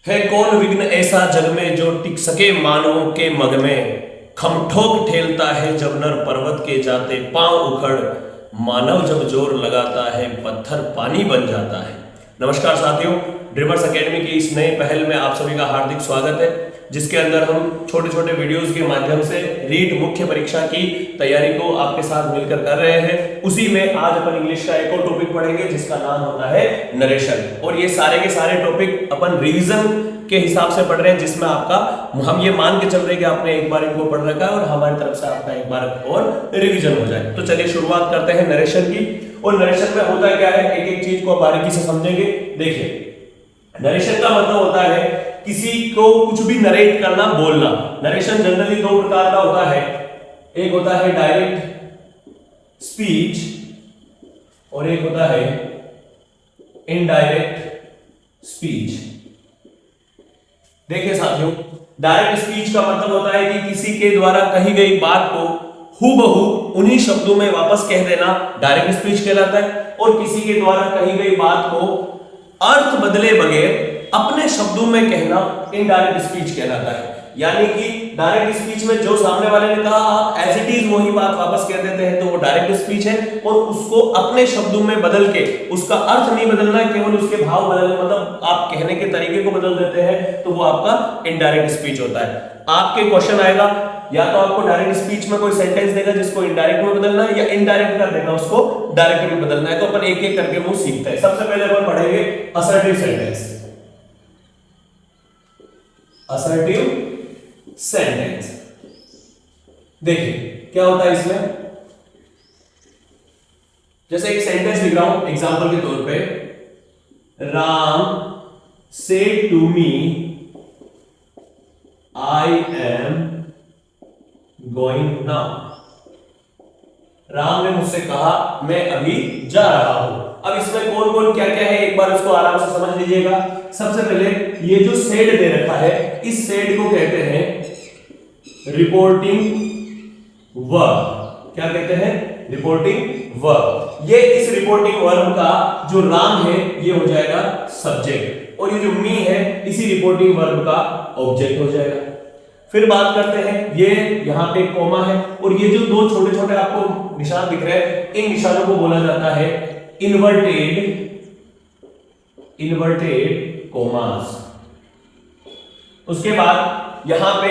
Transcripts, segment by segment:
है कौन विघ्न ऐसा जग में जो टिक सके मानवों के मग में। खमठोक ठेलता है जब नर पर्वत के जाते पांव उखड़। मानव जब जोर लगाता है पत्थर पानी बन जाता है। नमस्कार साथियों, ड्रीमर्स एकेडमी की इस नए पहल में आप सभी का हार्दिक स्वागत है, जिसके अंदर हम छोटे छोटे वीडियोस के माध्यम से रीट मुख्य परीक्षा की तैयारी को आपके साथ मिलकर कर रहे हैं। उसी में आज अपन इंग्लिश का एक और टॉपिक पढ़ेंगे जिसका नाम होता है नरेशन। और ये सारे के सारे टॉपिक अपन रिवीजन के हिसाब से पढ़ रहे हैं, जिसमें आपका हम ये मान के चल रहे हैं कि आपने एक बार इनको पढ़ रखा है और हमारी तरफ से आपका एक बार और रिवीजन हो जाए। तो चलिए शुरुआत करते हैं नरेशन की। और नरेशन में होता क्या है, एक एक चीज को बारीकी से समझेंगे। देखिए, नरेशन का मतलब होता है किसी को कुछ भी नरेट करना, बोलना। नरेशन जनरली दो प्रकार का होता है, एक होता है डायरेक्ट स्पीच और एक होता है इनडायरेक्ट स्पीच। देखिए साथियों, डायरेक्ट स्पीच का मतलब होता है कि किसी के द्वारा कही गई बात को हूबहू उन्हीं शब्दों में वापस कह देना डायरेक्ट स्पीच कहलाता है। और किसी के द्वारा कही गई बात को अर्थ बदले बगैर अपने शब्दों में कहना इनडायरेक्ट स्पीच कहलाता है। यानी कि डायरेक्ट स्पीच में जो सामने वाले ने कहा आप एज इट इज वही बात वापस कह देते हैं, तो वो डायरेक्ट स्पीच है। और उसको अपने शब्दों में बदल के, उसका अर्थ नहीं बदलना है, केवल उसके भाव बदलने, मतलब आप कहने के तरीके को बदल देते हैं, तो वो आपका इनडायरेक्ट स्पीच होता है। आपके क्वेश्चन आएगा, या तो आपको डायरेक्ट स्पीच में कोई सेंटेंस देगा जिसको इनडायरेक्ट में बदलना है, या इनडायरेक्ट कर देगा उसको डायरेक्ट में बदलना है। तो अपन एक एक करके वो सीखते हैं। सबसे पहले अपन पढ़ेंगे असर्टिव सेंटेंस। असर्टिव सेंटेंस देखिए क्या होता है इसमें। जैसे एक सेंटेंस लिख रहा हूं एग्जांपल के तौर पे, Ram said to me I am going now. Ram ने मुझसे कहा मैं अभी जा रहा हूं। अब इसमें कौन कौन क्या क्या है एक बार उसको आराम से समझ लीजिएगा। सबसे पहले ये जो सेड दे रखा है, इस सेड को कहते हैं रिपोर्टिंग वर्ब। क्या कहते हैं? Reporting verb. ये इस रिपोर्टिंग वर्ब का जो राम है ये हो जाएगा सब्जेक्ट, और ये जो मी है इसी रिपोर्टिंग वर्ब का ऑब्जेक्ट हो जाएगा। फिर बात करते हैं, ये यहां पे कोमा है, और ये जो दो छोटे छोटे आपको निशान दिख रहे हैं, इन निशानों को बोला जाता है इन्वर्टेड कोमास। उसके बाद यहां पे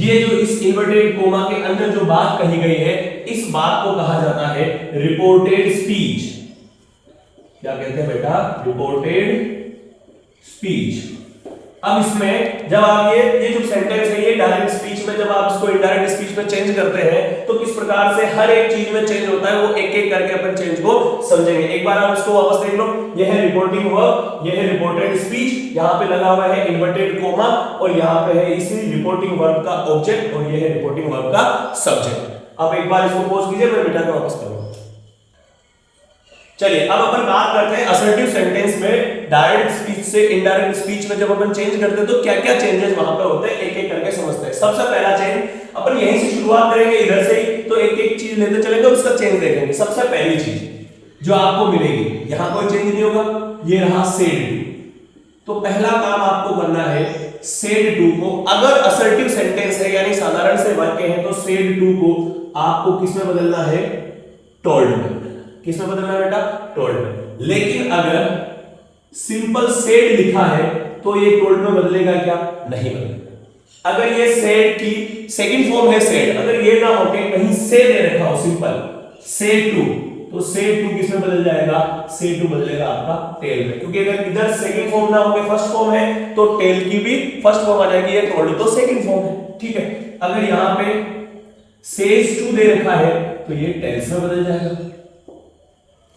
ये जो इस इन्वर्टेड कोमा के अंदर जो बात कही गई है, इस बात को कहा जाता है रिपोर्टेड स्पीच। क्या कहते हैं बेटा? Reported speech. अब इसमें जब आप ये जो सेंटेंस है, ये डायरेक्ट स्पीच में जब आप इसको इनडायरेक्ट स्पीच में चेंज करते हैं, तो किस प्रकार से हर एक चीज में चेंज होता है वो एक एक करके अपन चेंज को समझेंगे। एक बार आप इसको वापस देख लो। ये है रिपोर्टिंग वर्ब, ये है रिपोर्टेड स्पीच, यहां पे लगा हुआ है इन्वर्टेड कोमा, और यहां पे है इसी रिपोर्टिंग वर्ब का ऑब्जेक्ट, और ये है रिपोर्टिंग वर्ब का सब्जेक्ट। अब एक बार इसको पॉज कीजिए, मैं मिटा के वापस करूंगा। चलिए अब अपन बात करते हैं असर्टिव सेंटेंस में डायरेक्ट स्पीच से इनडायरेक्ट स्पीच में जब अपन चेंज करते हैं तो क्या क्या चेंजेस वहां पे होते हैं, एक एक करके समझते हैं। सबसे पहला चेंज अपन यहीं से शुरुआत करेंगे, इधर से ही, तो एक एक चीज लेते चलेंगे और उसका चेंज देखेंगे। सबसे पहली चीज जो आपको मिलेगी, यहां कोई चेंज नहीं होगा, ये रहा सेड टू। तो पहला काम आपको करना है सेड टू को, अगर असर्टिव सेंटेंस है यानी साधारण से वाक्य है, तो सेड टू को आपको किसमें बदलना है? टोल्ड में। किसमें बदलना है बेटा? टोल्ड में। लेकिन अगर सिंपल सेड लिखा है तो ये टोल्ड में बदलेगा क्या? नहीं बदलेगा। अगर ये सेड की सेकंड फॉर्म है सेड, अगर ये ना होके कहीं से दे रखा हो सिंपल सेड टू, तो सेड टू किसमें बदल जाएगा? सेड टू बदलेगा आपका टेल में, क्योंकि अगर इधर सेकंड फॉर्म ना होके फर्स्ट फॉर्म है तो टेल की भी फर्स्ट फॉर्म आ जाएगी, ये टोल्ड तो सेकंड फॉर्म है। ठीक है, अगर यहां पे सेज टू दे रखा है तो ये टेल्स में बदल जाएगा।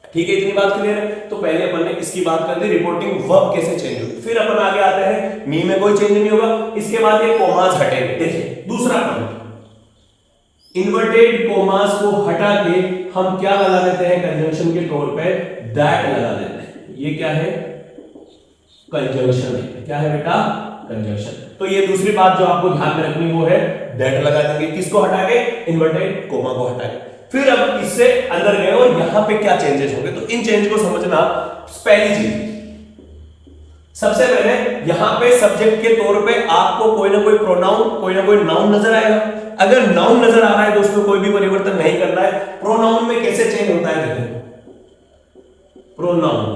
ठीक है, इतनी बात क्लियर है। तो पहले अपन ने इसकी बात कर दी, रिपोर्टिंग वर्ब कैसे चेंज होगी। फिर अपन आगे आते हैं, मी में कोई चेंज नहीं होगा। इसके बाद ये कोमास हटेंगे। देखिए दूसरा पॉइंट, इन्वर्टेड कोमास को हटा के हम क्या लगा देते हैं कंजंक्शन के तौर पे? दैट लगा देते हैं। ये क्या है? कंजंक्शन है। क्या है बेटा? कंजंक्शन। तो ये दूसरी बात जो आपको ध्यान में रखनी वो है दैट लगा देंगे। किसको हटा के? इन्वर्टेड कोमा को हटा के। फिर अब इससे अंदर गए और यहां पे क्या चेंजेस होंगे, तो इन चेंज को समझना। पहली चीज, सबसे पहले यहां पे सब्जेक्ट के तौर पे आपको कोई ना कोई प्रोनाउन, कोई ना कोई नाउन नजर आएगा। अगर नाउन नजर आ रहा है तो उसमें कोई भी परिवर्तन नहीं करना है। प्रोनाउन में कैसे चेंज होता है देखो, प्रोनाउन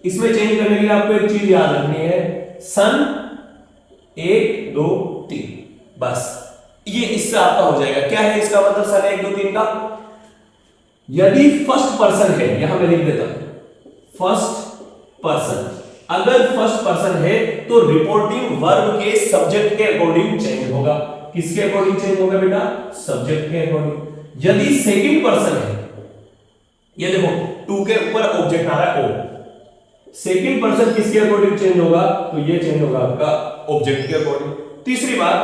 इसमें चेंज करने के लिए आपको एक चीज याद रखनी है, सन 1 2 3, बस ये इससे आपका हो जाएगा। क्या है इसका मतलब सन 1 2 3 का? यदि फर्स्ट पर्सन है, यहां मैं लिख देता हूं फर्स्ट पर्सन, अगर फर्स्ट पर्सन है तो रिपोर्टिंग वर्ब के सब्जेक्ट के अकॉर्डिंग चेंज होगा। किसके अकॉर्डिंग चेंज होगा बेटा? सब्जेक्ट के अकॉर्डिंग। यदि सेकंड पर्सन है, ये देखो टू के ऊपर ऑब्जेक्ट आ रहा है ओ, सेकंड पर्सन किसके अकॉर्डिंग चेंज होगा? तो ये चेंज होगा आपका ऑब्जेक्ट के अकॉर्डिंग। तीसरी बात,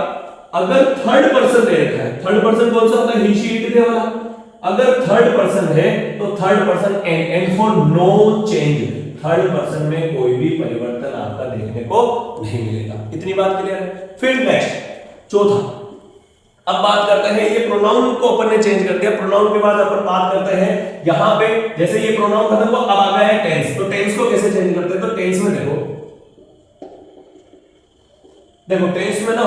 अगर थर्ड पर्सन दे रखा है, थर्ड पर्सन कौन सा होता है? ही शी इट दे वाला। अगर थर्ड पर्सन है तो third person and for no change, third person में कोई भी परिवर्तन आपका देखने को नहीं मिलेगा। इतनी बात क्लियर है? फिर नेक्स्ट चौथा, अब बात करते हैं, ये प्रोनाउन को अपन ने चेंज कर दिया। प्रोनाउन के बाद अपन बात करते हैं यहां पे, जैसे ये प्रोनाउन खत्म हुआ, अब आ गया है टेंस। तो टेंस को कैसे चेंज करते हैं? तो टेंस में देखो टेंस में ना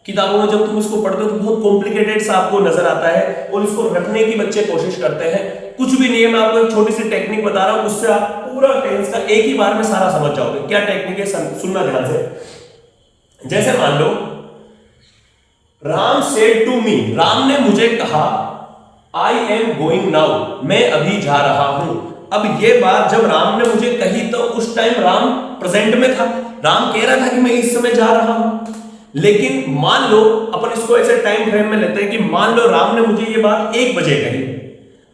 किताबों में जब तुम इसको पढ़ते हो तो बहुत कॉम्प्लिकेटेड सा आपको नजर आता है, और इसको रखने की बच्चे कोशिश करते हैं। कुछ भी नहीं है, मैं आपको एक छोटी सी टेक्निक बता रहा हूं, उससे आप पूरा टेंस का एक ही बार में सारा समझ जाओगे। क्या टेक्निक है सुनना ध्यान से। जैसे मान लो Ram said to me, Ram ने मुझे कहा आई एम गोइंग नाउ, मैं अभी जा रहा हूं। अब ये बात जब राम ने मुझे कही तो उस टाइम राम प्रेजेंट में था, राम कह रहा था कि मैं इस समय जा रहा हूं। लेकिन मान लो अपन इसको ऐसे टाइम फ्रेम में लेते हैं कि मान लो राम ने मुझे ये बात 1 बजे कही,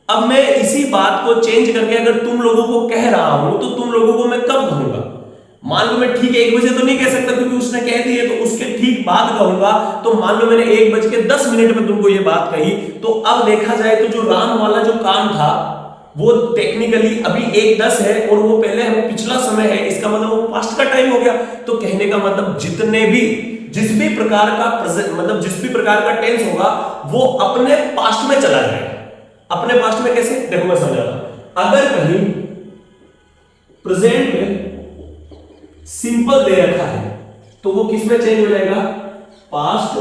अब मैं इसी बात को चेंज करके अगर तुम लोगों को कह रहा हूं तो तुम लोगों को मैं कब कहूंगा? मान लो मैं ठीक 1 बजे तो नहीं कह सकता क्योंकि उसने कह दी है, तो उसके ठीक बाद कहूंगा। तो मान लो मैंने 1:10 में तुमको ये बात कही, तो अब देखा जाए तो जो राम वाला जो काम था वो टेक्निकली अभी 1:10 है और वो पहले हम पिछला समय है, इसका मतलब वो पास्ट का टाइम हो गया। तो कहने का मतलब जितने भी जिस भी प्रकार का मतलब जिस भी प्रकार का टेंस होगा वो अपने पास्ट में चला जाएगा। अपने पास्ट में कैसे? देखो मैं समझाता हूं। अगर कहीं प्रेजेंट में सिंपल दे रखा है तो वो किस में चेंज हो जाएगा? पास्ट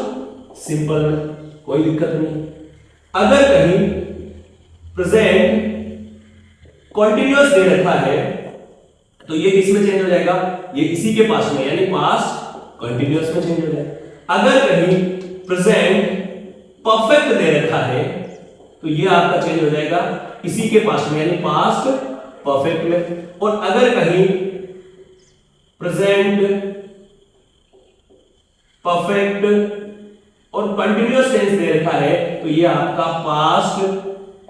सिंपल में, कोई दिक्कत नहीं। अगर कहीं प्रेजेंट कंटिन्यूअस दे रखा है तो ये किस में चेंज हो जाएगा? ये इसी के पास्ट में, यानी पास्ट कंटिन्यूअस में चेंज हो जाएगा। अगर कहीं प्रेजेंट परफेक्ट दे रखा है तो ये आपका चेंज हो जाएगा इसी के पास्ट में, यानी पास्ट परफेक्ट में। और अगर कहीं प्रेजेंट परफेक्ट और कंटिन्यूअस टेंस दे रखा है तो ये आपका पास्ट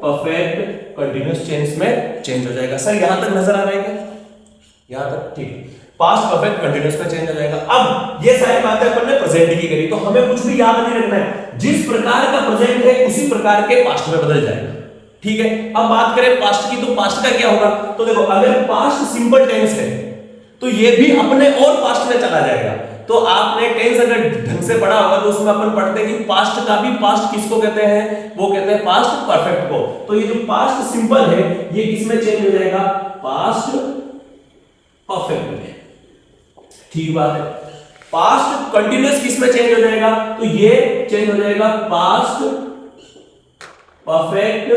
परफेक्ट कंटिन्यूअस टेंस में चेंज हो जाएगा। सर यहां तक नजर आ रहा है क्या? यहां तक ठीक, पास्ट परफेक्ट कंटिन्यूअस में चेंज हो जाएगा। अब ये सारी बातें अपन ने प्रेजेंट की करी, तो हमें कुछ भी याद नहीं रखना है, जिस प्रकार का प्रेजेंट है उसी प्रकार के पास्ट में बदल जाएगा। ठीक है, अब बात करें पास्ट की, तो पास्ट का क्या होगा? तो देखो अगर पास्ट सिंपल टेंस है तो ये भी अपने और पास्ट में चला जाएगा। तो आपने टेंस अगर ढंग से पढ़ा होगा तो उसमें अपन पढ़ते हैं कि पास्ट का भी पास्ट किसको कहते हैं? वो कहते हैं पास्ट परफेक्ट को। तो ये जो पास्ट सिंपल है ये किसमें चेंज हो जाएगा? पास्ट परफेक्ट में। ठीक बात है। पास्ट कंटिन्यूअस किसमें चेंज हो जाएगा? तो ये चेंज हो जाएगा पास्ट परफेक्ट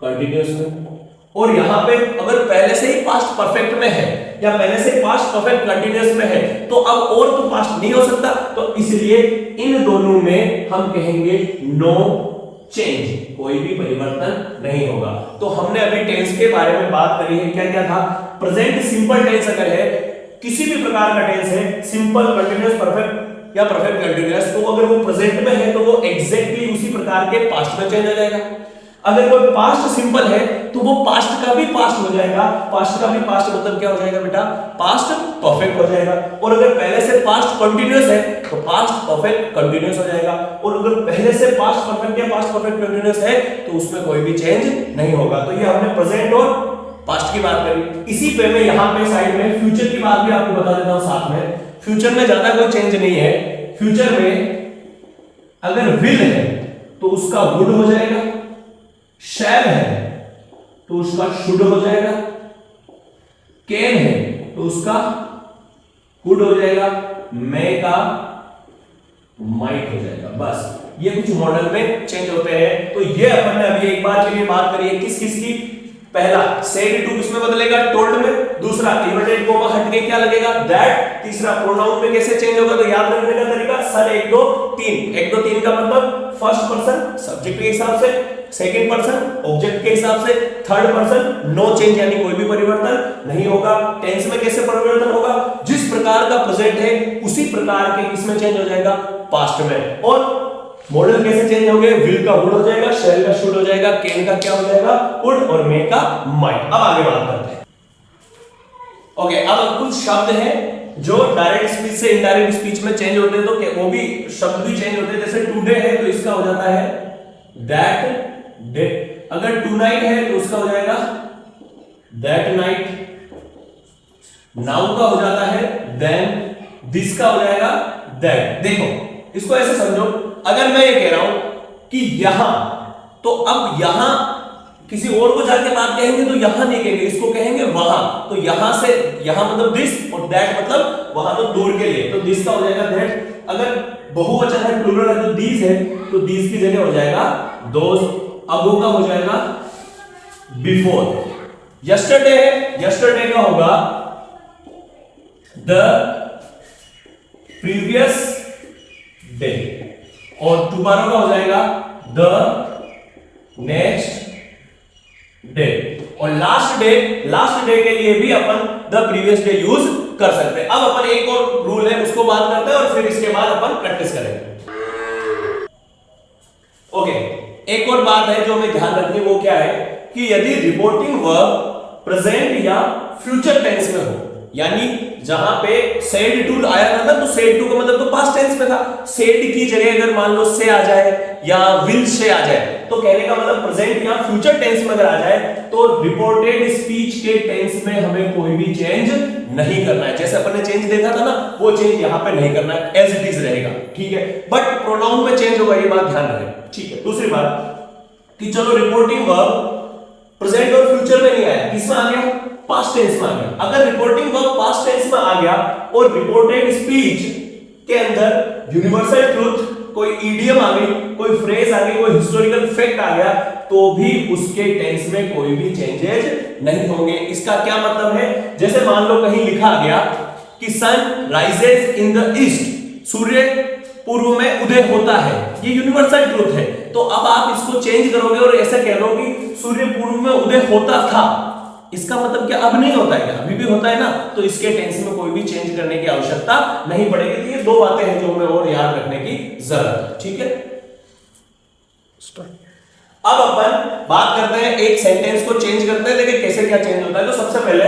कंटिन्यूअस में। और यहां पे अगर पहले से ही पास्ट परफेक्ट में है या पहले से पास्ट परफेक्ट कंटिन्यूअस में है तो अब और तो पास्ट नहीं हो सकता, तो इसलिए इन दोनों में हम कहेंगे नो चेंज, कोई भी परिवर्तन नहीं होगा। तो हमने अभी टेंस के बारे में बात करी है। क्या क्या था? प्रेजेंट सिंपल टेंस अगर है, किसी भी प्रकार का टेंस है, सिंपल कंटिन्यूअस परफेक्ट या परफेक्ट कंटिन्यूअस, तो अगर वो प्रेजेंट में है तो वो एग्जैक्टली उसी प्रकार के पास्ट में चेंज हो जाएगा। अगर कोई पास्ट सिंपल है तो वो पास्ट का भी पास्ट हो जाएगा। पास्ट का भी पास्ट मतलब क्या हो जाएगा बेटा? पास्ट परफेक्ट हो जाएगा। और अगर पहले से पास्ट कंटिन्यूअस है तो पास्ट परफेक्ट कंटिन्यूअस हो जाएगा। और अगर पहले से पास्ट परफेक्ट या पास्ट परफेक्ट कंटिन्यूअस है तो उसमें कोई भी चेंज नहीं होगा। तो ये हमने प्रेजेंट और पास्ट की बात करी। इसी पे मैं यहां पे साइड में फ्यूचर की बात भी आपको बता देता हूं साथ में। फ्यूचर में ज्यादा कोई चेंज नहीं है। फ्यूचर में अगर विल है तो उसका वुड हो जाएगा, शैल है तो उसका शुड हो जाएगा, कैन है तो उसका कुड हो जाएगा, मे का माइट हो जाएगा। बस ये कुछ मॉडल में चेंज होते हैं। तो ये अपन ने अभी एक बार के लिए बात करी है किस किस की। पहला सेड टू किसमें बदलेगा, टोल्ड में। दूसरा इन्वर्टेड कोमा हट के क्या लगेगा, दैट। तीसरा प्रोनाउन में कैसे चेंज होगा, तो याद रखने का तरीका सर 1 2 3। 1 2 3 का मतलब फर्स्ट पर्सन सब्जेक्ट के हिसाब से, सेकंड पर्सन ऑब्जेक्ट के हिसाब से, थर्ड पर्सन नो चेंज यानी कोई भी परिवर्तन नहीं होगा। टेंस में कैसे परिवर्तन होगा, जिस प्रकार का प्रेजेंट है उसी प्रकार के किसमें चेंज हो जाएगा, पास्ट में। और मॉडल कैसे चेंज होंगे, विल का वुड हो जाएगा, शैल का शुड हो जाएगा, कैन का क्या हो जाएगा, वुड, और मे का माइट। अब आगे बात करते हैं। ओके, अब कुछ शब्द हैं जो डायरेक्ट स्पीच से इनडायरेक्ट स्पीच में चेंज होते हैं, तो वो भी शब्द भी चेंज होते हैं। जैसे टुडे है तो इसका हो जाता है दैट डे। अगर टू नाइट है तो उसका हो जाएगा दैट नाइट। नाउ का हो जाता है देन, दिस का हो जाएगा दैट। देखो इसको ऐसे समझो, अगर मैं ये कह रहा हूं कि यहां, तो अब यहां किसी और को जाके बात कहेंगे तो यहां नहीं कहेंगे, इसको कहेंगे वहां। तो यहां से यहां मतलब दिस, और दैट मतलब वहां, तो दूर के लिए, तो दिस का हो जाएगा दैट। अगर बहुवचन है, प्लूरल है, तो दीज है, तो दीज की जगह हो जाएगा दोज। अगो का हो जाएगा बिफोर। यस्टरडे है, यस्टरडे का होगा द प्रीवियस डे, और टुमारो का हो जाएगा द नेक्स्ट डे। और लास्ट डे के लिए भी upon the previous day use कर सकते हैं। अब अपन एक और रूल है उसको बात करते हैं और फिर इसके बाद अपन प्रैक्टिस करेंगे। ओके, एक और बात है जो हमें ध्यान रखनी, वो क्या है कि यदि रिपोर्टिंग वर्ब प्रेजेंट या फ्यूचर टेंस में हो, यानी जहां पे सेड टू आया था ना, तो सेड टू का मतलब तो पास्ट टेंस में था। सेड की जगह अगर मान लो से आ जाए या विल से आ जाए, तो कहने का मतलब प्रेजेंट या फ्यूचर टेंस में अगर आ जाए, तो रिपोर्टेड स्पीच के टेंस में हमें कोई भी चेंज नहीं करना है। जैसे अपन ने चेंज देखा था ना, वो चेंज यहां पे नहीं करना है, एज इट इज रहेगा, ठीक है। बट प्रोनाउन में चेंज होगा, ये बात ध्यान रखें, ठीक है। दूसरी बात कि चलो रिपोर्टिंग वर्ब प्रेजेंट और फ्यूचर में नहीं आया, किसमें आ गया, पास्ट टेंस में आ गया। अगर रिपोर्टिंग वर्ब पास्ट टेंस में आ गया और रिपोर्टेड स्पीच के अंदर यूनिवर्सल ट्रूथ, कोई इडियम आ गई, कोई फ्रेज आ गई, कोई हिस्टोरिकल फैक्ट आ गया, तो भी उसके टेंस में कोई भी चेंजेस नहीं होंगे। इसका क्या मतलब है, जैसे मान लो कहीं लिखा गया कि sun rises in the east, सूर्य पूर्व में उदय होता है, ये यूनिवर्सल ट्रूथ है। तो अब आप इसको चेंज करोगे और ऐसा कह लो कि सूर्य पूर्व में उदय होता था, इसका मतलब क्या अब नहीं होता है क्या, अभी भी होता है ना, तो इसके टेंस में कोई भी चेंज करने की आवश्यकता नहीं पड़ेगी। तो ये दो बातें हैं जो हमें और याद रखने की जरूरत है, ठीक है। अब अपन बात करते हैं, एक सेंटेंस को चेंज करते हैं, लेकिन कैसे क्या चेंज होता है। तो सबसे पहले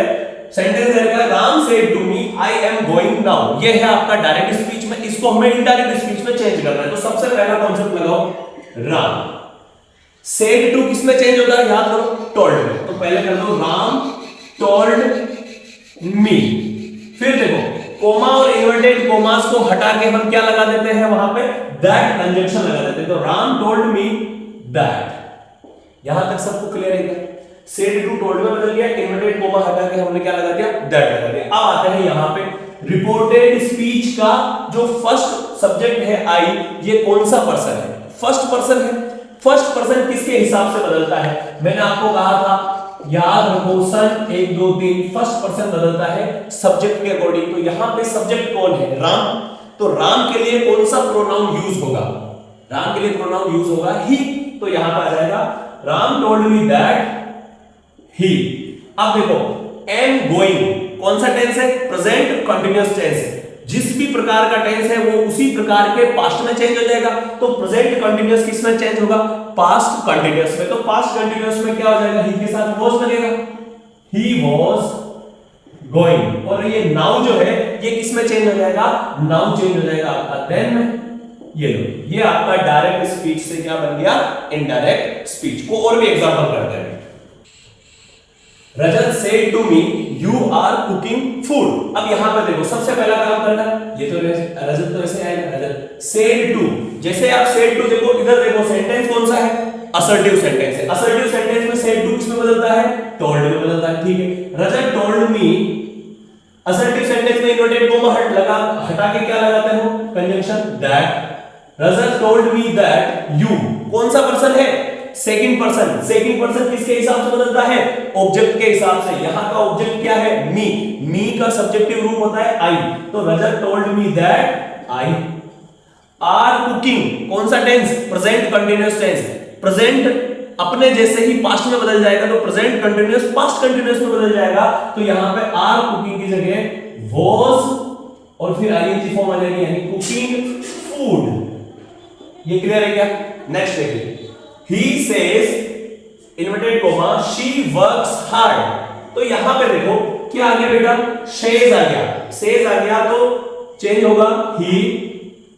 सेंटेंस रहेगा Ram said to me I am going now. ये है आपका डायरेक्ट स्पीच में, इसको हमें इनडायरेक्ट स्पीच में चेंज करना है। तो सबसे पहला कॉन्सेप्ट लगाओ, राम सेड टू किसमें चेंज होता है, याद करो, टोल्ड में। तो पहले कर दो राम टोल्ड मी। फिर देखो कोमा और इन्वर्टेड कोमास को हटा के हम क्या लगा देते हैं, वहां पे दैट कंजंक्शन लगा देते हैं। तो राम टोल्ड मी दैट। यहां तक सबको क्लियर है क्या, सेड टू टोल्ड में बदल गया, इन्वर्टेड कोमा हटा के हमने क्या लगा दिया, दैट लगा दिया। अब आते हैं यहां पे रिपोर्टेड स्पीच का जो फर्स्ट सब्जेक्ट है आई, ये कौन सा पर्सन है, फर्स्ट पर्सन है। फर्स्ट पर्सन किसके हिसाब से बदलता है, मैंने आपको कहा था, याद रखो, सन 1 2 3, फर्स्ट पर्सन बदलता है सब्जेक्ट के अकॉर्डिंग। तो यहां पे सब्जेक्ट कौन है, राम। तो राम के लिए कौन सा प्रोनाउन यूज होगा, राम के लिए प्रोनाउन यूज होगा ही। तो यहां पर आ जाएगा Ram told me that he. अब देखो एम गोइंग कौन सा टेंस है, प्रेजेंट कंटीन्यूअस टेंस है। जिस भी प्रकार का टेंस है वो उसी प्रकार के पास्ट में चेंज हो जाएगा। तो प्रेजेंट कंटीन्यूअस किस में चेंज होगा, पास्ट कंटीन्यूअस में। तो पास्ट कंटीन्यूअस में क्या हो जाएगा, ही के साथ वाज लगेगा, ही वाज गोइंग। और ये नाउ जो है ये किस में चेंज हो जाएगा, नाउ चेंज हो जाएगा आपका देन में। ये लो, ये आपका डायरेक्ट स्पीच से क्या बन गया, इनडायरेक्ट स्पीच। को और भी एग्जांपल करते हैं। रजत said to me you are cooking food। अब यहां पर देखो सबसे पहला काम करना है, ये तो रजत तो ऐसे आएगा, रजत said to, जैसे आप said to देखो, इधर देखो सेंटेंस कौन सा है, असर्टिव सेंटेंस है। असर्टिव सेंटेंस में said to किसमें बदलता है, told में बदलता है, ठीक है। रजत told me असर्टिव सेंटेंस में इन्वर्टेड कोमा हटा के क्या लगाते हो, conjunction that. Rajat told me that you, कौन सा पर्सन है, सेकंड पर्सन। सेकंड पर्सन किसके हिसाब से बदलता है, ऑब्जेक्ट के हिसाब से। यहां का ऑब्जेक्ट क्या है, मी। मी का सब्जेक्टिव रूप होता है आई, तो Rajat told me that I are cooking, कौन सा tense, present continuous tense. Present अपने जैसे ही पास्ट में बदल जाएगा तो प्रेजेंट कंटीन्यूअस पास्ट कंटीन्यूअस में बदल जाएगा, तो यहां पे आर कुकिंग की जगह वाज और फिर आईएनजी फॉर्म आ जाएगी, यानी कुकिंग फूड। ये क्लियर है क्या? नेक्स्ट देखिए, he says inverted coma she works hard, तो यहां पे देखो क्या आ गया बेटा, says आ गया। says आ गया तो चेंज होगा he,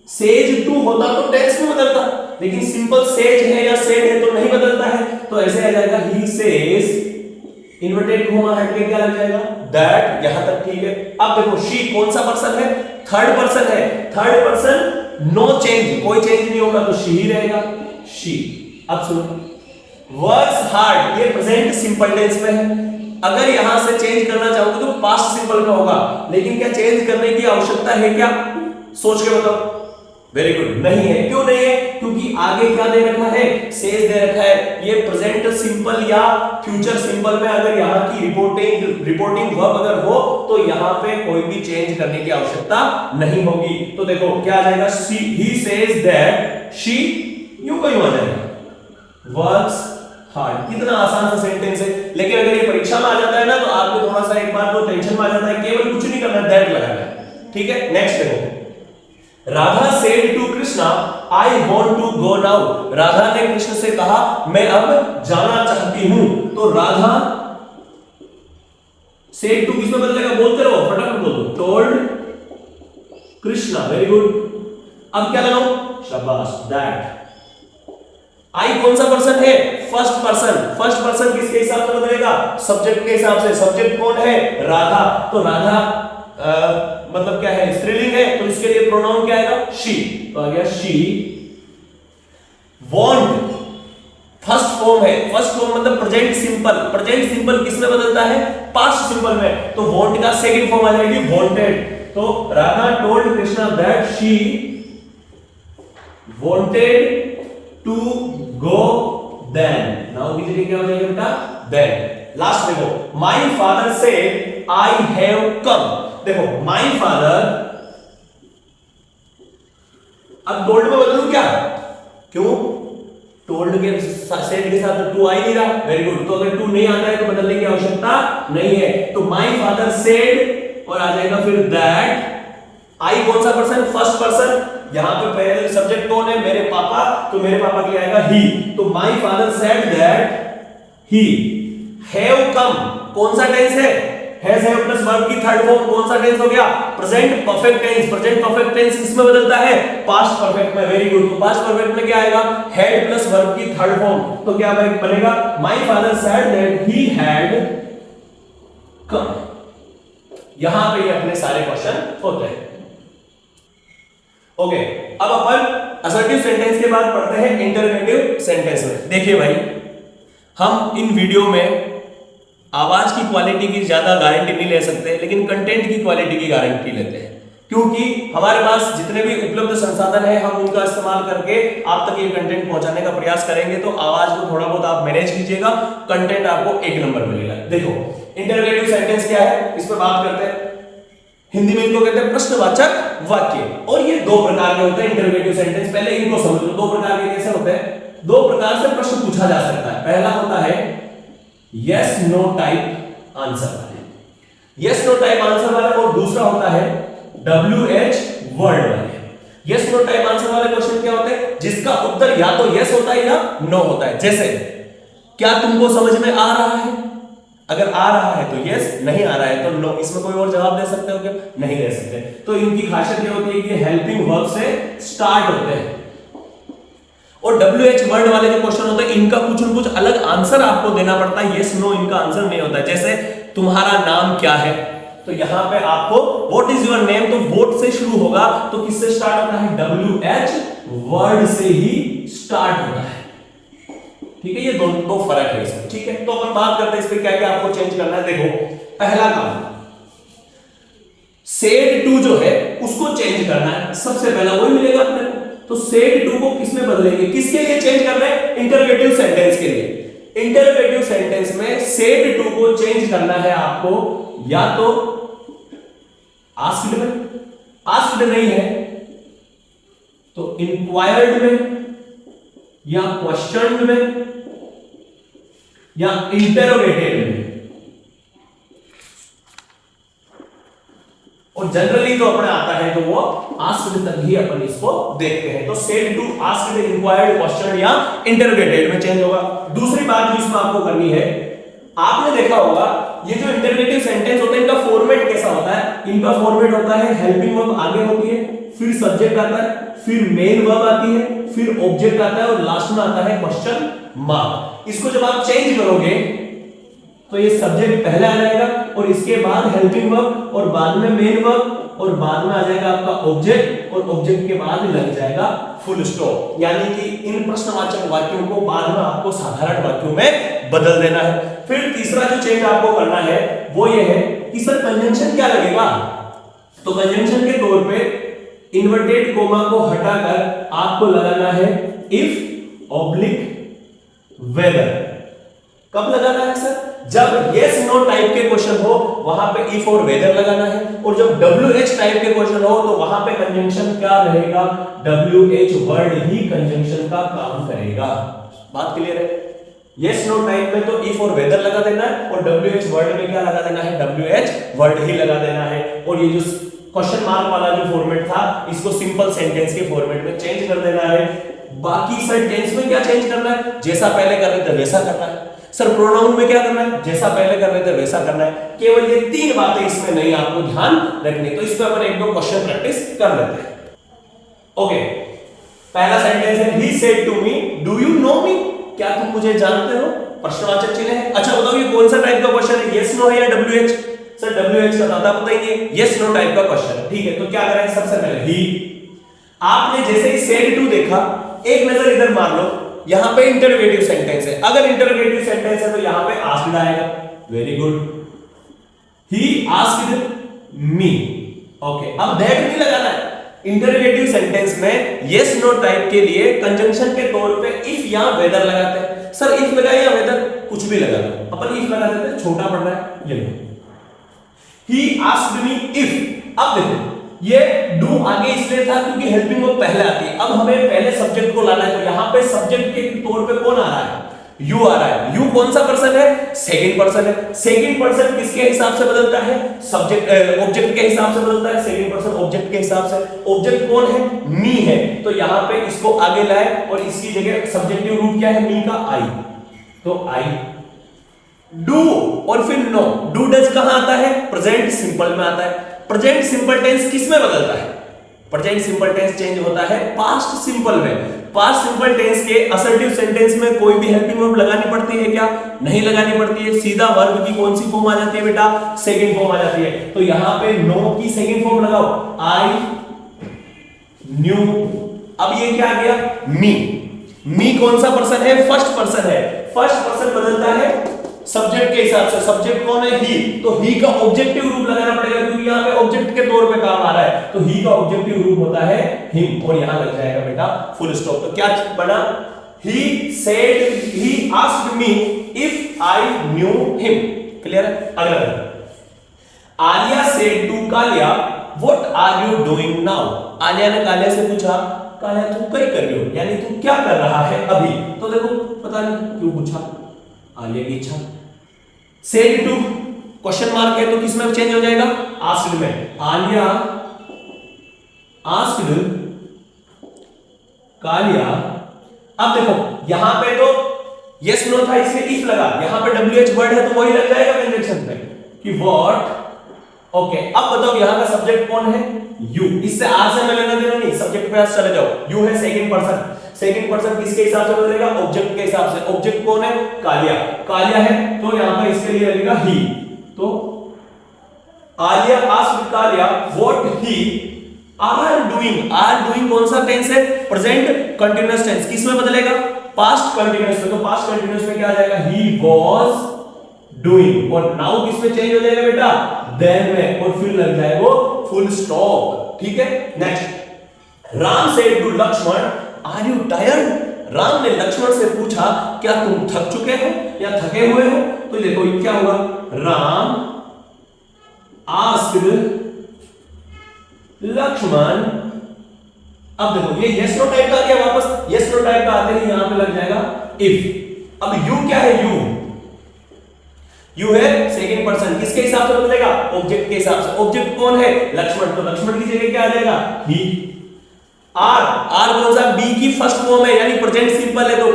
says to होता तो टेंस में बदलता, लेकिन सिंपल says है या said है तो नहीं बदलता है, तो ऐसे आ जाएगा he says इन्वर्टेड कोमा हट के क्या लग जाएगा, that। यहां तक ठीक है। अब देखो she कौन सा पर्सन है, थर्ड पर्सन है। थर्ड पर्सन नो चेंज, कोई चेंज नहीं होगा तो शी ही रहेगा, शी। अब सुनो, वर्क्स हार्ड ये प्रेजेंट सिंपल टेंस में है। अगर यहां से चेंज करना चाहोगे तो पास्ट सिंपल में होगा, लेकिन क्या चेंज करने की आवश्यकता है क्या, सोच के बताओ। वेरी गुड, नहीं है। क्यों नहीं है, क्योंकि आगे क्या दे रखा है, सेज दे रखा है। ये प्रेजेंट सिंपल या फ्यूचर सिंपल में अगर यहाँ की रिपोर्टिंग वर्ब अगर हो तो यहाँ पे कोई भी चेंज करने की आवश्यकता नहीं होगी। तो देखो क्या आ जाएगा, ही सेज दैट शी, यूं क्यों आ जाएगा, वर्क्स हार्ड। कितना आसान सा सेंटेंस है, लेकिन अगर ये परीक्षा में आ जाता है ना तो आपको थोड़ा सा एक बार तो टेंशन में आ जाता है, केवल कुछ नहीं करना, दैट लगाना है। ठीक है, नेक्स्ट देखो, Radha said to Krishna I want to go now. Radha ने कृष्ण से कहा मैं अब जाना चाहती हूं। तो राधा सेड टू किसमें बदलेगा, बोलते रहो, फटाफट बोलो, टोल्ड कृष्णा। Very good. अब क्या लगाओ, शाबाश, दैट। आई कौन सा पर्सन है, फर्स्ट पर्सन। फर्स्ट पर्सन किसके हिसाब से बदलेगा, सब्जेक्ट के हिसाब से। सब्जेक्ट कौन है, राधा। तो राधा मतलब क्या है, स्त्रीलिंग है, तो इसके लिए प्रोनाउन क्या आएगा, शी। तो आ गया शी। वांट फर्स्ट फॉर्म है, फर्स्ट फॉर्म मतलब प्रेजेंट सिंपल। प्रेजेंट सिंपल किसमें बदलता है, पास्ट सिंपल में। तो वांट का सेकंड फॉर्म आ जाएगी वांटेड। तो Radha told Krishna that she wanted to go then. Now की जगह क्या हो जाएगा बेटा, देन। लास्ट देखो, my father said I have come. देखो माय फादर, अब टोल्ड में बदलूं क्या, क्यों, टोल्ड के सेड के साथ टू आ ही नहीं रहा। Very good. तो अगर टू नहीं आता है तो बदलने की आवश्यकता नहीं है। तो माय फादर सेड और आ जाएगा फिर दैट। आई कौन सा पर्सन, फर्स्ट पर्सन। यहां पे पहले सब्जेक्ट कौन है, मेरे पापा, तो मेरे पापा के लिए आएगा ही। तो my father said that he have come. कौन सा टेंस है, हैज हैव प्लस वर्ब की थर्ड फॉर्म, कौन सा टेंस हो गया, present perfect tense. Present perfect tense किसमें बदलता है, पास्ट परफेक्ट में। Very good. तो पास्ट परफेक्ट में क्या आएगा, हैड प्लस वर्ब की थर्ड फॉर्म। तो क्या बनेगा, my father said that he had come. यहां पे ये अपने सारे क्वेश्चन होते हैं। ओके, अब अपन असर्टिव सेंटेंस के बाद पढ़ते हैं इंटरोगेटिव सेंटेंस में। देखिए भाई, हम इन वीडियो में आवाज की क्वालिटी की ज्यादा गारंटी नहीं ले सकते, लेकिन कंटेंट की क्वालिटी की गारंटी लेते हैं, क्योंकि हमारे पास जितने भी उपलब्ध संसाधन है हम उनका इस्तेमाल करके आप तक ये कंटेंट पहुंचाने का प्रयास करेंगे। तो आवाज को थोड़ा बहुत आप मैनेज कीजिएगा, कंटेंट आपको एक नंबर मिलेगा। देखो इंटरोगेटिव सेंटेंस क्या है, इस पर बात करते हैं। हिंदी में इनको कहते हैं प्रश्नवाचक वाक्य, और ये दो प्रकार के होते हैं इंटरोगेटिव सेंटेंस। पहले इनको समझ लो, दो प्रकार के कैसे होते हैं। दो प्रकार से प्रश्न पूछा जा सकता है। पहला होता है यस नो टाइप आंसर वाले, यस नो टाइप आंसर वाले, और दूसरा होता है WH वर्ड वाले। यस नो टाइप आंसर वाले क्वेश्चन क्या होते हैं, जिसका उत्तर या तो यस होता है या नो होता है। जैसे क्या तुमको समझ में आ रहा है, अगर आ रहा है तो यस, नहीं आ रहा है तो नो। इसमें कोई और जवाब दे सकते हो क्या, नहीं दे सकते। तो इनकी खासियत ये होती है कि हेल्पिंग वर्ब से स्टार्ट होते हैं। और WH वर्ड वाले जो क्वेश्चन होते हैं इनका कुछ न कुछ अलग आंसर आपको देना पड़ता है, यस नो इनका आंसर नहीं होता है। जैसे तुम्हारा नाम क्या है, तो यहां पे आपको व्हाट इज योर नेम, तो वोट से शुरू होगा, तो किससे स्टार्ट होता है, WH वर्ड से ही स्टार्ट होता है। ठीक है, ये दो फर्क है इसमें। ठीक है, तो अपन बात करते हैं इस पे क्या क्या आपको चेंज करना है। देखो पहला काम, सेड टू जो है उसको चेंज करना है, सबसे पहला वही मिलेगा अपने को। तो सेड टू को किस में बदलेंगे, किसके लिए चेंज कर रहे हैं, इंटरोगेटिव सेंटेंस के लिए। इंटरोगेटिव सेंटेंस में सेड टू को चेंज करना है आपको, या तो आस्क्ड में, आस्क्ड नहीं है तो इंक्वायर्ड में, या क्वेश्चन में, या इंटरोगेटेड में। और जनरली जो अपने आता है तो वो आस्क्ड तक ही अपन इसको देखते हैं। तो said to, asked, inquired, question या इंटरोगेटेड में चेंज होगा। दूसरी बात जो इसमें आपको करनी है, आपने देखा होगा ये जो इंटरोगेटिव सेंटेंस होते हैं इनका फॉर्मेट कैसा होता है। इनका फॉर्मेट होता है हेल्पिंग वर्ब आगे होती है, फिर सब्जेक्ट आता है, फिर मेन वर्ब आती है, फिर ऑब्जेक्ट आता है और लास्ट में आता है क्वेश्चन मार्क। इसको जब आप चेंज करोगे तो ये सब्जेक्ट पहले आ जाएगा और इसके बाद हेल्पिंग वर्ब और बाद में मेन वर्ब और बाद में आ जाएगा आपका ऑब्जेक्ट और ऑब्जेक्ट के बाद लग जाएगा फुल स्टॉप। यानी कि इन प्रश्नवाचक वाक्यों को बाद में आपको साधारण वाक्यों में बदल देना है। फिर तीसरा जो चेंज आपको करना है वो ये है कि सर कंजंक्शन क्या लगेगा। तो कंजंक्शन के तौर पे इन्वर्टेड कोमा को हटाकर आपको लगाना है इफ ऑब्लिक वेदर। कब लगाना है सर, जब यस नो टाइप के क्वेश्चन हो वहां पे इफ और वेदर लगाना है, और जब WH टाइप के क्वेश्चन हो तो वहां पे कंजंक्शन क्या रहेगा, WH वर्ड ही कंजंक्शन का काम करेगा। बात क्लियर है। यस नो टाइप में तो इफ और वेदर लगा देना है और WH वर्ड में क्या लगा देना है, WH वर्ड ही लगा देना है। और ये जो क्वेश्चन मार्क वाला जो फॉर्मेट था इसको सिंपल सेंटेंस के फॉर्मेट में चेंज कर देना है। बाकी सर टेंस में क्या चेंज करना है, जैसा पहले कर रहे थे वैसा करना है। सर प्रोनाउन में क्या करना है, जैसा पहले कर रहे थे वैसा करना है। केवल ये तीन बातें इसमें नहीं आपको ध्यान रखनी। तो इस पे अपन एक दो क्वेश्चन प्रैक्टिस कर लेते हैं। ओके, पहला सेंटेंस है he said to me do you know me, क्या तुम मुझे जानते हो, प्रश्नवाचक चिन्ह है। अच्छा बताओ ये कौन सा टाइप का क्वेश्चन है, यस नो है या WH। सर WH का दादा पता ही नहीं, यस नो टाइप का क्वेश्चन है। ठीक है, तो क्या करें, सबसे पहले ही, आपने जैसे ही सेड टू देखा एक नजर इधर मार लो, यहां पे इंटरोगेटिव सेंटेंस है। अगर इंटरोगेटिव सेंटेंस है तो यहां पे आस्क्ड आएगा। वेरी गुड, ही आस्क्ड मी। ओके, अब दैट नहीं लगाना है। इंटरोगेटिव सेंटेंस में यस नो टाइप के लिए कंजंक्शन के तौर पे इफ या वेदर लगाते हैं। सर इफ लगाए या वेदर, कुछ भी लगा दो, अपन इफ लगा देते हैं, छोटा पड़ रहा है ये लो, ही आस्क्ड मी इफ। अब देखो ये डू आगे इसलिए था क्योंकि हेल्पिंग वर्ब पहले आती है। अब हमें पहले सब्जेक्ट को लाना है, तो यहां पे सब्जेक्ट के तौर पे कौन आ रहा है, यू आ रहा है। यू कौन सा पर्सन है, सेकंड पर्सन है। सेकंड पर्सन किसके हिसाब से बदलता है, सब्जेक्ट ऑब्जेक्ट के हिसाब से बदलता है। सेकंड पर्सन ऑब्जेक्ट के हिसाब से, ऑब्जेक्ट कौन है, मी है। तो यहां पे इसको आगे लाए और इसकी जगह सब्जेक्टिव रूप क्या है, मी का आई, तो आई। डू और फिर नो, डू डज कहां आता है, प्रेजेंट सिंपल में आता है। प्रेजेंट सिंपल टेंस किस में बदलता है, प्रेजेंट सिंपल टेंस चेंज होता है पास्ट सिंपल में। पास्ट सिंपल टेंस के असर्टिव सेंटेंस में कोई भी हेल्पिंग वर्ब लगानी पड़ती है क्या, नहीं लगानी पड़ती है। सीधा वर्ब की कौन सी फॉर्म आ जाती है बेटा, सेकंड फॉर्म आ जाती है। तो यहां पे नो की सेकंड फॉर्म लगाओ, आई न्यू। अब ये क्या आ गया, मी। मी कौन सा पर्सन है, फर्स्ट पर्सन है। फर्स्ट पर्सन बदलता है सब्जेक्ट के हिसाब से। सब्जेक्ट कौन है, ही, तो ही का ऑब्जेक्टिव रूप लगाना पड़ेगा क्योंकि यहाँ पे ऑब्जेक्ट के तौर पे काम आ रहा है। तो ही का ऑब्जेक्टिव रूप होता है हिम, और यहां लग जाएगा बेटा फुल स्टॉप। तो क्या बना, he said, he asked me if I knew him. Clear है। अगला, Alia said to Kalia what are you doing now. Alia ने कालिया से पूछा, कालिया तू क्या कर रही हो, यानी तू क्या कर रहा है अभी। तो देखो पता नहीं क्यों पूछा, आलिया की इच्छा। सेड टू क्वेश्चन मार्क है तो किस में चेंज हो जाएगा, आस्क्ड में। आलिया आस्क्ड कालिया। अब देखो यहां पे तो यस नो था इसलिए इफ लगा, यहां पे WH वर्ड है तो वही लग जाएगा कंजंक्शन पे कि व्हाट। ओके, अब बताओ यहां का सब्जेक्ट कौन है, यू। इससे आर से मैं लेना देना नहीं, सब्जेक्ट पे चले जाओ। यू है सेकंड पर्सन। सेकंड पर्सन किसके हिसाब से बदलेगा, ऑब्जेक्ट के हिसाब से। ऑब्जेक्ट कौन है, कालिया। कालिया है तो यहां पे इसके लिए लगेगा ही। तो Alia asked Kalia what he are doing. Are doing कौन सा टेंस है, प्रेजेंट कंटीन्यूअस टेंस। किस में बदलेगा, पास्ट कंटीन्यूअस में। तो पास्ट कंटीन्यूअस में क्या आ जाएगा, ही वाज डूइंग। और नाउ किस में चेंज हो जाएगा बेटा, देन में, और फिर लग जाएगा फुल स्टॉप। ठीक है, next, Ram said to Lakshman are you tired? Ram ने लक्ष्मण से पूछा क्या तुम थक चुके हो या थके हुए हो? तो देखो ये क्या होगा, राम आस्क्ड लक्ष्मण। अब देखो ये यस नो टाइप का आ गया वापस, यस नो टाइप का आते ही यहां पे लग जाएगा इफ। अब यू क्या है, यू है सेकंड पर्सन, किसके हिसाब से बदलेगा? ऑब्जेक्ट के हिसाब से। ऑब्जेक्ट कौन है? लक्ष्मण, तो लक्ष्मण की जगह क्या आ जाएगा? ही। आर, आर कौन सा? बी की फर्स्ट फॉर्म है, यानी प्रेजेंट सिंपल है, तो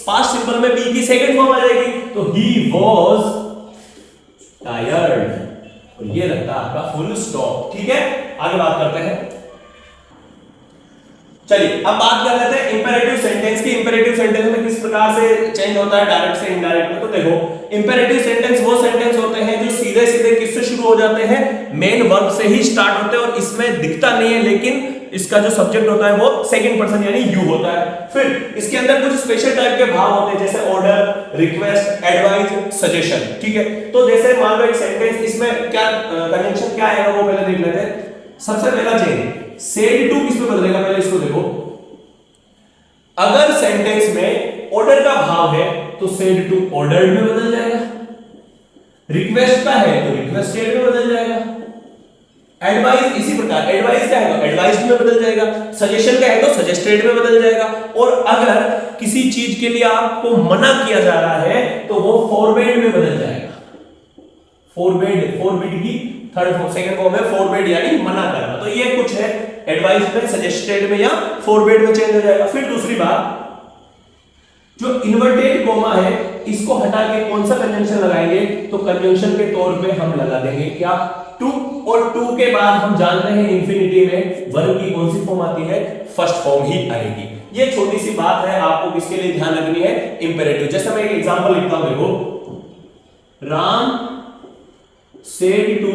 पास्ट सिंपल में बी की सेकंड फॉर्म आ जाएगी, तो ही वाज टायर्ड, और ये लगता है आपका फुल स्टॉप। ठीक है, आगे बात करते हैं। चलिए अब बात कर लेते हैं इंपेरेटिव सेंटेंस की। इंपेरेटिव सेंटेंस में किस प्रकार से चेंज होता है डायरेक्ट से इनडायरेक्ट में? तो देखो इंपेरेटिव सेंटेंस वो सेंटेंस होते हैं जो सीधे सीधे किससे शुरू हो जाते हैं? मेन वर्ब से ही स्टार्ट होते हैं, और इसमें दिखता नहीं है लेकिन इसका जो सब्जेक्ट होता है वो सेकंड पर्सन यानी यू होता है। फिर इसके अंदर कुछ स्पेशल टाइप के भाव होते हैं, जैसे ऑर्डर, रिक्वेस्ट, एडवाइस, सजेशन। ठीक है, तो जैसे मान लो एक सेंटेंस, इसमें क्या कंजंक्शन क्या है वो पहले देख लेते हैं। सबसे पहला चेंज सेड टू किस में बदलेगा, पहले इसको देखो। अगर सेंटेंस में ऑर्डर का भाव है तो सेड टू ऑर्डर्ड में बदल जाएगा, रिक्वेस्ट का है तो रिक्वेस्टेड में बदल जाएगा, एडवाइस इसी प्रकार, एडवाइस का है तो एडवाइस्ड में बदल जाएगा, सजेशन का है तो सजेस्टेड में बदल जाएगा, और अगर किसी चीज के लिए आपको मना किया जा रहा है तो वो फॉरबेड में बदल जाएगा। फॉरबेड, फॉरबिड की थर्ड फॉर्म, सेकंड फॉर्म है फॉरबेड यानी मना करना। तो ये कुछ है, एडवाइस में, सजेस्टेड में या फॉरबेड में चेंज हो जाएगा। फिर दूसरी बात, जो इन्वर्टेड कोमा है इसको हटा के कौन सा कंजंक्शन लगाएंगे? तो कंजंक्शन के तौर पे हम लगा देंगे क्या? टू, और टू के बाद हम जानते हैं इंफिनिटी में वर्ब की कौन सी फॉर्म आती है? फर्स्ट फॉर्म ही आएगी। ये छोटी सी बात है, आपको किसके लिए ध्यान रखनी है? इंपेरेटिव। जैसे मैं एक एग्जांपल लिखता हूं, देखो, Ram said to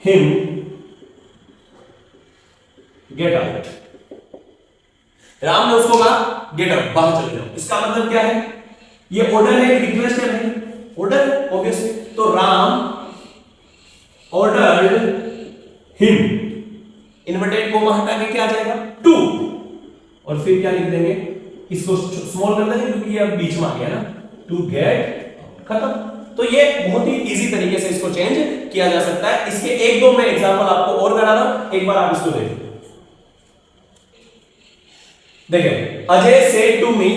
him get out। Ram ने उसको कहा गेट आउट, बाहर चले जाओ। इसका मतलब क्या है? ये ऑर्डर है, रिक्वेस्ट है? नहीं, ऑर्डर ऑब्वियसली। तो Ram ordered him, inverted coma हटा के क्या आ जाएगा? टू, और फिर क्या लिख देंगे? इसको स्मॉल कर देंगे क्योंकि ये अब बीच में आ गया ना, टू गेट, खत्म। तो ये बहुत ही इजी तरीके से इसको चेंज किया जा सकता है। इसके एक दो मैं एग्जांपल आपको और करा रहा हूं, एक बार आप इसको देखिए। देखिए, Ajay said to me,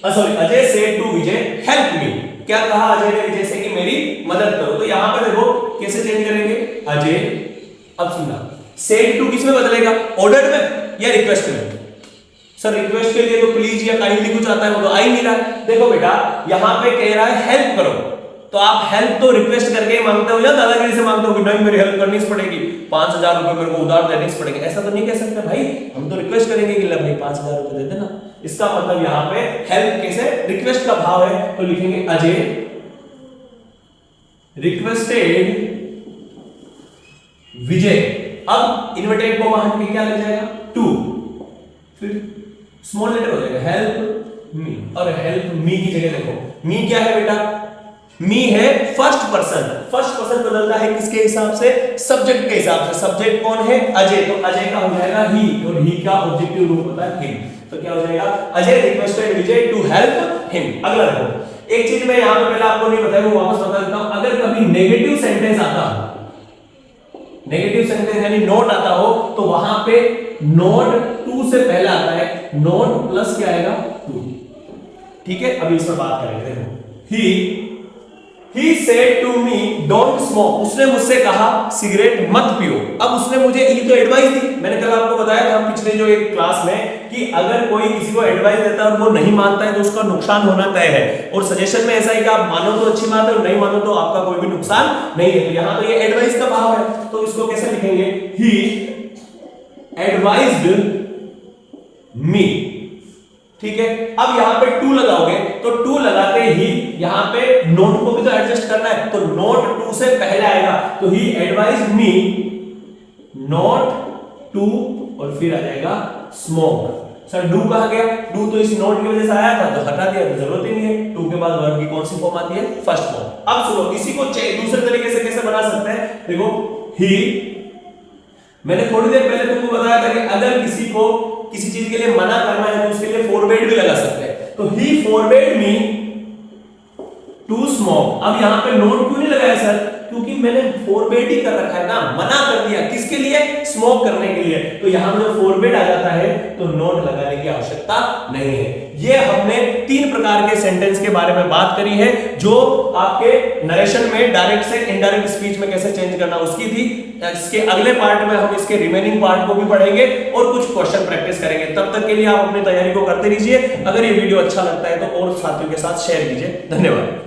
Ajay said to Vijay help me. क्या कहा अजय ने विजय से कि मेरी मदद करो? तो यहां पर देखो कैसे चेंज करेंगे, अजय, अब सुनना, सेड टू किस में बदलेगा? ऑर्डर्ड में या रिक्वेस्ट में? सर रिक्वेस्ट के लिए तो प्लीज या काइंडली कुछ आता है, वो तो आ ही नहीं रहा है। देखो बेटा, यहां पे कह रहा है हेल्प करो, तो आप हेल्प तो रिक्वेस्ट करके ही मांगते हो या दादागिरी से मांगते हो कि नहीं मेरी हेल्प करनी पड़ेगी, 5000 रुपए मेरे को उधार देने पड़ेंगे? ऐसा तो नहीं कह सकते भाई, हम तो रिक्वेस्ट करेंगे कि ले भाई 5000 रुपए दे देना। इसका मतलब यहां पे हेल्प कैसे, रिक्वेस्ट का भाव है, तो लिखेंगे अजय रिक्वेस्टेड विजय। अब इन्वर्टेड कोमा हट के क्या लग जाएगा? टू, फिर स्मॉल लेटर हो जाएगा हेल्प मी, और हेल्प मी की जगह देखो मी क्या है बेटा? मी है फर्स्ट पर्सन। फर्स्ट पर्सन बदलता है किसके हिसाब से? सब्जेक्ट के हिसाब से। सब्जेक्ट कौन है? अजय, तो अजय का हो जाएगा ही, और ही का ऑब्जेक्टिव रूप होता है हिम। तो क्या हो जाएगा? Ajay requested Vijay to help him. अगला देखो, एक चीज मैं यहां पे पहले आपको नहीं बताया, वो वापस बता देता हूं। अगर कभी नेगेटिव सेंटेंस आता हो, नेगेटिव सेंटेंस यानी नोट आता हो, तो वहां पे नोट टू से पहले आता है, नोट प्लस क्या आएगा? टू। ठीक है, अभी इस पर बात करेंगे। देखो, He said to me don't smoke, उसने मुझसे कहा सिगरेट मत पियो। अब उसने मुझे ये तो एडवाइस दी, मैंने कल आपको बताया था पिछले जो एक क्लास में कि अगर कोई किसी को एडवाइस देता है और वो नहीं मानता है तो उसका नुकसान होना तय है। और सजेशन में ऐसा है कि आप मानो तो अच्छी बात है और नहीं मानो तो आपका कोई भी नुकसान नहीं है। तो यहाँ तो ये एडवाइस का भाव है, तो इसको कैसे लिखेंगे? He advised me। ठीक है, अब यहां पे टू लगाओगे तो टू लगाते ही यहां पे नोट को भी तो एडजस्ट करना है, तो नोट टू से पहले आएगा, तो ही एडवाइज्ड मी नॉट टू, और फिर आ जाएगा स्मोक। सर डू कहां गया? डू तो इस नोट की वजह से आया था तो हटा दिया, तो जरूरत ही नहीं है। टू के बाद वर्ब की कौन सी फॉर्म आती है? First form. अब सुनो, इसी को दूसरे तरीके से कैसे बना सकते हैं? देखो, ही मैंने थोड़ी देर पहले तुमको बताया था कि अगर किसी को किसी चीज के लिए मना करना है तो उसके लिए फोरबेड भी लगा सकते हैं। तो ही फोरबेड मी टू स्मोक। अब यहां पे नोट क्यों नहीं लगाया सर? क्योंकि मैंने फोरबेड ही कर रखा है ना, मना कर दिया किसके लिए? स्मोक करने के लिए। तो यहां पे जब फोरबेड आ जाता है तो नोट लगाने की आवश्यकता नहीं है। ये हमने 3 प्रकार के सेंटेंस के बारे में बात करी है जो आपके नरेशन में डायरेक्ट से इनडायरेक्ट स्पीच में कैसे चेंज करना उसकी थी। इसके अगले पार्ट में हम इसके रिमेनिंग पार्ट को भी पढ़ेंगे और कुछ क्वेश्चन प्रैक्टिस करेंगे। तब तक के लिए आप अपनी तैयारी को करते रहिए। अगर ये वीडियो अच्छा लगता है तो और साथियों के साथ शेयर कीजिए। धन्यवाद।